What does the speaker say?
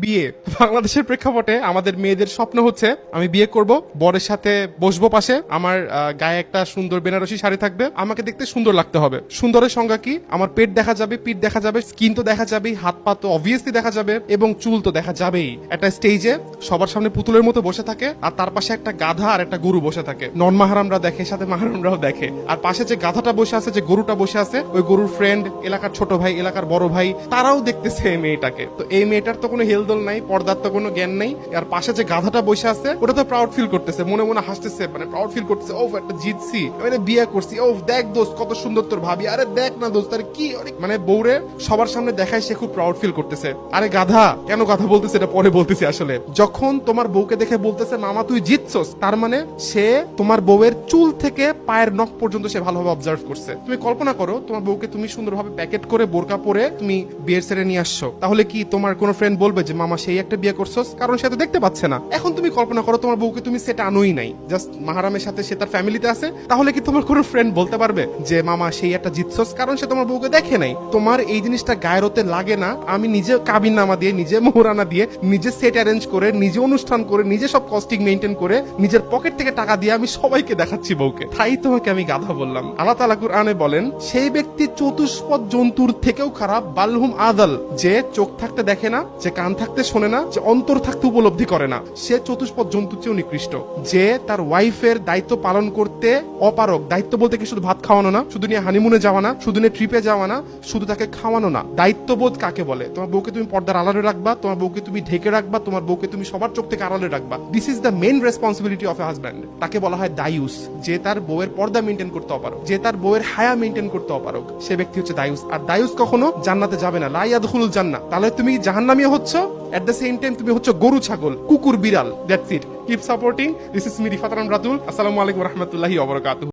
বিয়ে। বাংলাদেশের প্রেক্ষাপটে আমাদের মেয়েদের স্বপ্ন হচ্ছে আমি বিয়ে করব, বরের সাথে বসবো পাশে, আমার গায়ে একটা সুন্দর বেনারসি শাড়ি থাকবে, আমাকে দেখতে সুন্দর লাগতে হবে। সুন্দরের সংজ্ঞা কি? আমার পেট দেখা যাবে, পিঠ দেখা যাবে, স্কিন তো দেখা যাবেই, হাত পা তো অবভিয়াসলি দেখা যাবে, এবং চুল তো দেখা যাবেই। একটা স্টেজে সবার সামনে পুতুলের মতো বসে থাকে, আর তার পাশে একটা গাধা আর একটা গরু বসে থাকে। নন মাহারামরা দেখে, সাথে মাহারামরাও দেখে। আর পাশে যে গাধাটা বসে আছে, যে গরুটা বসে আছে, ওই গরুর ফ্রেন্ড, এলাকার ছোট ভাই, এলাকার বড় ভাই, তারাও দেখতেছে এই মেয়েটাকে। তো এই মেয়েটার তো কোনো হেলদোল নাই, পর্দার তো কোনো জ্ঞান নাই। আর পাশে যে গাধাটা বসে আছে, ওটা তো প্রাউড ফিল করতেছে, মনে মনে হাসতেছে, মানে প্রাউড ফিল করতেছে, ও একটা জিতছি, আমি বিয়ে করছি, ও দেখ দোস্ত কত সুন্দর তোর ভাবি, আরে দেখ না দোস্ত, আরে কি মানে বউরে সবার সামনে দেখায় সে খুব প্রাউড ফিল করতেছে। আরে গাধা, কেন গাধা বলতেছে এটা পরে বলতেছি। আসলে যখন তোমার বউকে দেখে বলতেছে মামা তুই জিতছস, তার মানে সে তোমার বউয়ের চুল থেকে পায়ের নখ পর্যন্ত সে ভালোভাবে অবজার্ভ করছে। তুমি কল্পনা করো, তোমার বউকে তুমি সুন্দরভাবে প্যাকেট করে বোরকা পরে তুমি বিয়ের সেরে নিয়ে আসছো, তাহলে কি তোমার কোনো ফ্রেন্ড বলবে যে মামা সেই একটা বিয়ে করছস? কারণ সে তো দেখতে পাচ্ছে না। এখন তুমি কল্পনা করো তোমার বউকে তুমি সেটা আনোই নাই, জাস্ট মাহারামের সাথে সে তার ফ্যামিলিতে আছে, তাহলে কি তোমার কোনো ফ্রেন্ড বলতে পারবে যে মামা সেই একটা জিতছস? কারণ সে তোমার বউকে দেখে নাই। তোমার এই জিনিসটা গায়ের হতে লাগে না, আমি নিজে কাবিন নামা দিয়ে, নিজে মোহরানা দিয়ে, নিজে সেট অ্যারেঞ্জ করে, নিজে অনুষ্ঠান করে, নিজে সব কস্টিং মেনটেন করে, নিজের পকেট থেকে টাকা দিয়ে আমি সবাইকে দেখাচ্ছি বউকে, তাই তোমাকে আমি গাধা বললাম। আল্লাহ তাআলা কুরআনে বলেন সেই ব্যক্তি চতুষ্পদ জন্তুর থেকেও খারাপ, বালহুম আদাল, যে চোখ থাকতে দেখে না, যে কান থাকতে শোনে না, যে অন্তর থাকতে উপলব্ধি করে না, সে চতুষ্পদ জন্তুর চেয়েও নিকৃষ্ট। যে তার ওয়াইফের দায়িত্ব পালন করতে অপারক, দায়িত্ব বলতে কি শুধু ভাত খাওয়ানো না, শুধু নিয়ে হানিমুনে যাওয়া না, শুধু নিয়ে ট্রিপে যাওয়া না, শুধু তাকে খাওয়ানো না। দায়িত্ববোধ কাকে বলে? তোমার বউকে তুমি পর্দার আড়ালে রাখবা, তোমার বউকে তুমি ঢেকে রাখবা, তোমার বউকে তুমি সবার চোখ থেকে আড়ালে রাখবা। This is the main responsibility of A husband. তাকে বলা হয় দায়ুস, যে তার বউয়ের পর্দা মেনটেন করতে অপারক, যে তার বউয়ের হায়া মেনটেন করতে অপারক, সে ব্যক্তি হচ্ছে দায়ুস। আর দায়ুস কখনো জান্নাতে যাবে না, লা ইয়াদখুলুল জান্নাহ। তাহলে তুমি জাহান্নামী হচ্ছ, এট দ্য সেম টাইম তুমি হচ্ছে গরু, ছাগল, কুকুর, বিড়াল। That's it. Keep supporting. This is me Rifat Ratul. আসসালামু আলাইকুম ওয়া রাহমাতুল্লাহি ওয়া বারাকাতুহু।